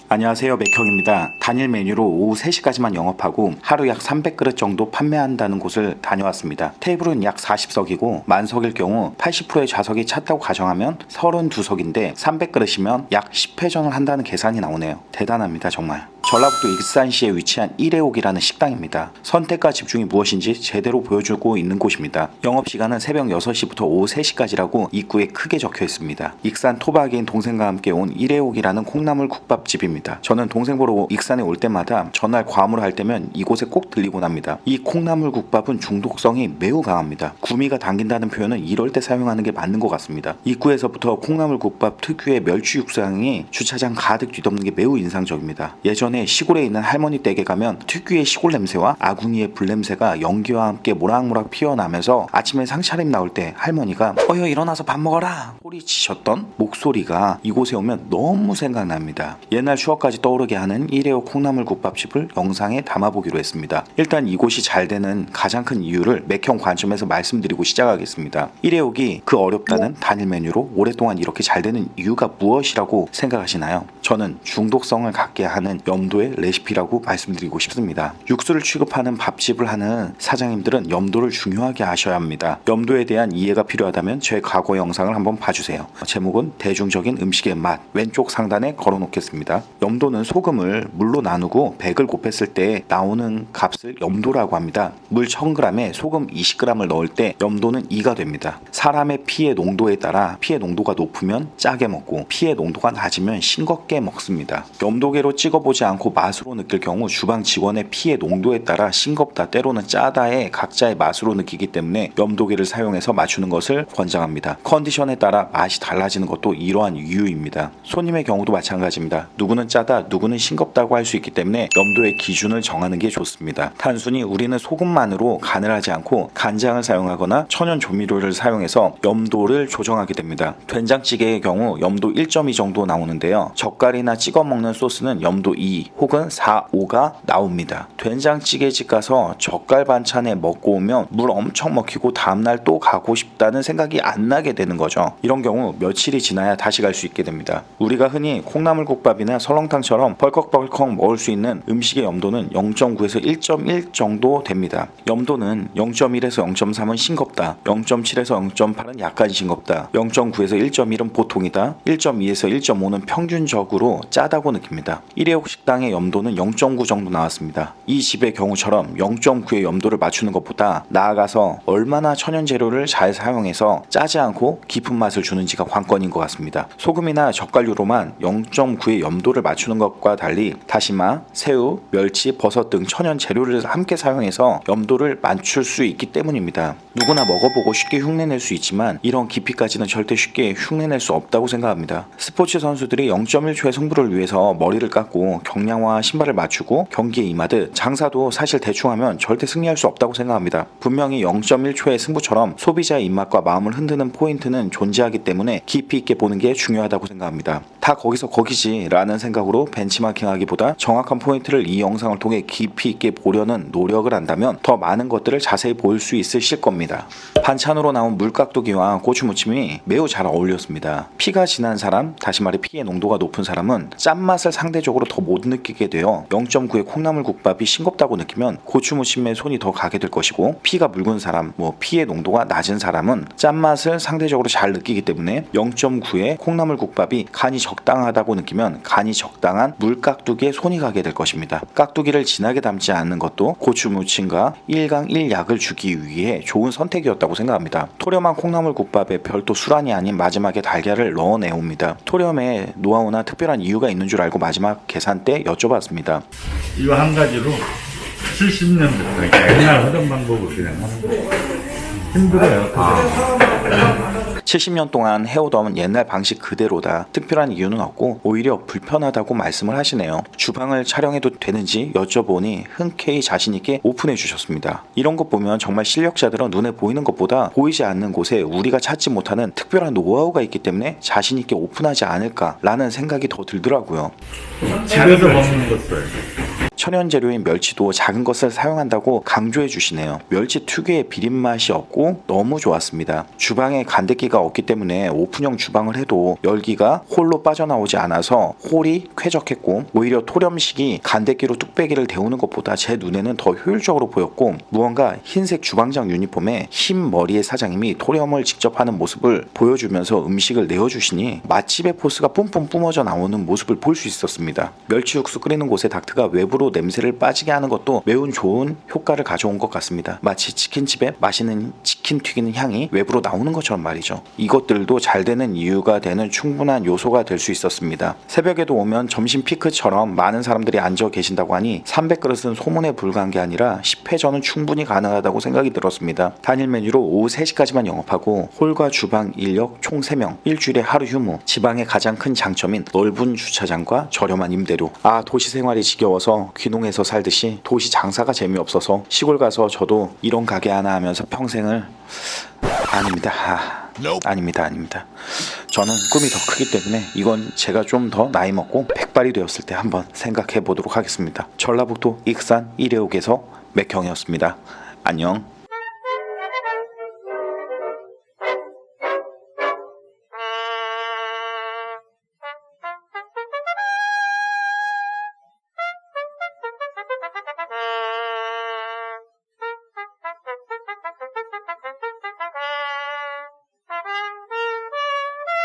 안녕하세요, 맥형입니다. 단일 메뉴로 오후 3시까지만 영업하고 하루 약 300그릇 정도 판매한다는 곳을 다녀왔습니다. 테이블은 약 40석이고 만석일 경우 80%의 좌석이 찼다고 가정하면 32석인데 300그릇이면 약 10회전을 한다는 계산이 나오네요. 대단합니다, 정말. 전라북도 익산시에 위치한 일회옥이라는 식당입니다. 선택과 집중이 무엇인지 제대로 보여주고 있는 곳입니다. 영업시간은 새벽 6시부터 오후 3시까지라고 입구에 크게 적혀 있습니다. 익산 토박이인 동생과 함께 온 일회옥이라는 콩나물 국밥집입니다. 저는 동생 보러 익산에 올 때마다 전날 과음을 할 때면 이곳에 꼭 들리곤 합니다. 이 콩나물 국밥은 중독성이 매우 강합니다. 구미가 당긴다는 표현은 이럴 때 사용하는 게 맞는 것 같습니다. 입구에서부터 콩나물 국밥 특유의 멸치 육수향이 주차장 가득 뒤덮는 게 매우 인상적입니다. 예전에 시골에 있는 할머니 댁에 가면 특유의 시골 냄새와 아궁이의 불냄새가 연기와 함께 모락모락 피어나면서 아침에 상차림 나올 때 할머니가 어여 일어나서 밥 먹어라 소리치셨던 목소리가 이곳에 오면 너무 생각납니다. 옛날 추억까지 떠오르게 하는 일회옥 콩나물 국밥집을 영상에 담아보기로 했습니다. 일단 이곳이 잘 되는 가장 큰 이유를 맥형 관점에서 말씀드리고 시작하겠습니다. 일회옥이 그 어렵다는 단일 메뉴로 오랫동안 이렇게 잘 되는 이유가 무엇이라고 생각하시나요? 저는 중독성을 갖게 하는 염도의 레시피라고 말씀드리고 싶습니다. 육수를 취급하는 밥집을 하는 사장님들은 염도를 중요하게 하셔야 합니다. 염도에 대한 이해가 필요하다면 제 과거 영상을 한번 봐주세요. 제목은 대중적인 음식의 맛, 왼쪽 상단에 걸어놓겠습니다. 염도는 소금을 물로 나누고 100을 곱했을 때 나오는 값을 염도라고 합니다. 물 1000g에 소금 20g을 넣을 때 염도는 2가 됩니다. 사람의 피의 농도에 따라 피의 농도가 높으면 짜게 먹고 피의 농도가 낮으면 싱겁게 먹습니다. 염도계로 찍어보지 않고 맛으로 느낄 경우 주방 직원의 피의 농도에 따라 싱겁다 때로는 짜다의 각자의 맛으로 느끼기 때문에 염도계를 사용해서 맞추는 것을 권장합니다. 컨디션에 따라 맛이 달라지는 것도 이러한 이유입니다. 손님의 경우도 마찬가지입니다. 누구는 짜다, 누구는 싱겁다고 할 수 있기 때문에 염도의 기준을 정하는 게 좋습니다. 단순히 우리는 소금만으로 간을 하지 않고 간장을 사용하거나 천연 조미료를 사용해서 염도를 조정하게 됩니다. 된장찌개의 경우 염도 1.2 정도 나오는데요. 젓갈이나 찍어 먹는 소스는 염도 2 혹은 4, 5가 나옵니다. 된장찌개집 가서 젓갈 반찬에 먹고 오면 물 엄청 먹히고 다음날 또 가고 싶다는 생각이 안 나게 되는 거죠. 이런 경우 며칠이 지나야 다시 갈 수 있게 됩니다. 우리가 흔히 콩나물국밥이나 설렁탕처럼 벌컥벌컥 먹을 수 있는 음식의 염도는 0.9에서 1.1 정도 됩니다. 염도는 0.1에서 0.3은 싱겁다, 0.7에서 0.8은 약간 싱겁다, 0.9에서 1.1은 보통이다, 1.2에서 1.5는 평균적으로 짜다고 느낍니다. 일회옥 식당의 염도는 0.9 정도 나왔습니다. 이 집의 경우처럼 0.9의 염도를 맞추는 것보다 나아가서 얼마나 천연 재료를 잘 사용해서 짜지 않고 깊은 맛을 주는지가 관건인 것 같습니다. 소금이나 젓갈류로만 0.9의 염도를 맞추는 것과 달리 다시마, 새우, 멸치, 버섯 등 천연 재료를 함께 사용해서 염도를 맞출 수 있기 때문입니다. 누구나 먹어보고 쉽게 흉내낼 수 있지만 이런 깊이까지는 절대 쉽게 흉내낼 수 없다고 생각합니다. 스포츠 선수들이 0.1초의 승부를 위해서 머리를 깎고 경량화 신발을 맞추고 경기에 임하듯 장사도 사실 대충하면 절대 승리할 수 없다고 생각합니다. 분명히 0.1초의 승부처럼 소비자의 입맛과 마음을 흔드는 포인트는 존재하기 때문에 깊이 있게 보는 게 중요하다고 생각합니다. 다 거기서 거기지 라는 생각으로 벤치마킹하기보다 정확한 포인트를 이 영상을 통해 깊이 있게 보려는 노력을 한다면 더 많은 것들을 자세히 볼 수 있으실 겁니다. 반찬으로 나온 물깍두기와 고추무침이 매우 잘 어울렸습니다. 피가 진한 사람, 다시 말해 피의 농도가 높은 사람은 짠맛을 상대적으로 더 못 느끼게 되어 0.9의 콩나물 국밥이 싱겁다고 느끼면 고추무침에 손이 더 가게 될 것이고, 피가 묽은 사람, 피의 농도가 낮은 사람은 짠맛을 상대적으로 잘 느끼기 때문에 0.9의 콩나물 국밥이 간이 적당하다고 느끼면 간이 적당한 물깍두기에 손이 가게 될 것입니다. 깍두기를 진하게 담지 않는 것도 고추무침과 1강 1약을 주기 위해 좋은 선택이었다고 생각합니다. 토렴한 콩나물 국밥에 별도 술안이 아닌 마지막에 달걀을 넣어내옵니다. 토렴에 노하우나 특별한 이유가 있는 줄 알고 마지막 계산 때 여쭤봤습니다. 이거 한 가지로 70년부터 옛날 하던 방법을 그냥 하는 거예요. 힘들어요. 70년 동안 해오던 옛날 방식 그대로다. 특별한 이유는 없고 오히려 불편하다고 말씀을 하시네요. 주방을 촬영해도 되는지 여쭤보니 흔쾌히 자신있게 오픈해 주셨습니다. 이런 것 보면 정말 실력자들은 눈에 보이는 것보다 보이지 않는 곳에 우리가 찾지 못하는 특별한 노하우가 있기 때문에 자신있게 오픈하지 않을까라는 생각이 더 들더라고요. 집에서 먹는 것들. 천연 재료인 멸치도 작은 것을 사용한다고 강조해 주시네요. 멸치 특유의 비린 맛이 없고 너무 좋았습니다. 주방에 간대기가 없기 때문에 오픈형 주방을 해도 열기가 홀로 빠져나오지 않아서 홀이 쾌적했고, 오히려 토렴식이 간대기로 뚝배기를 데우는 것보다 제 눈에는 더 효율적으로 보였고, 무언가 흰색 주방장 유니폼에 흰 머리의 사장님이 토렴을 직접 하는 모습을 보여주면서 음식을 내어주시니 맛집의 포스가 뿜뿜 뿜어져 나오는 모습을 볼 수 있었습니다. 멸치 육수 끓이는 곳에 닥트가 외부로 냄새를 빠지게 하는 것도 매우 좋은 효과를 가져온 것 같습니다. 마치 치킨집에 맛있는 치킨 튀기는 향이 외부로 나오는 것처럼 말이죠. 이것들도 잘 되는 이유가 되는 충분한 요소가 될 수 있었습니다. 새벽에도 오면 점심 피크처럼 많은 사람들이 앉아 계신다고 하니 300그릇은 소문에 불과한 게 아니라 10회전은 충분히 가능하다고 생각이 들었습니다. 단일 메뉴로 오후 3시까지만 영업하고 홀과 주방 인력 총 3명, 일주일에 하루 휴무, 지방의 가장 큰 장점인 넓은 주차장과 저렴한 임대료. 도시 생활이 지겨워서 귀농해서 살듯이 도시 장사가 재미없어서 시골 가서 저도 이런 가게 하나 하면서 평생을... 아닙니다. 저는 꿈이 더 크기 때문에 이건 제가 좀 더 나이 먹고 백발이 되었을 때 한번 생각해 보도록 하겠습니다. 전라북도 익산 일회옥에서 맥형이었습니다. 안녕.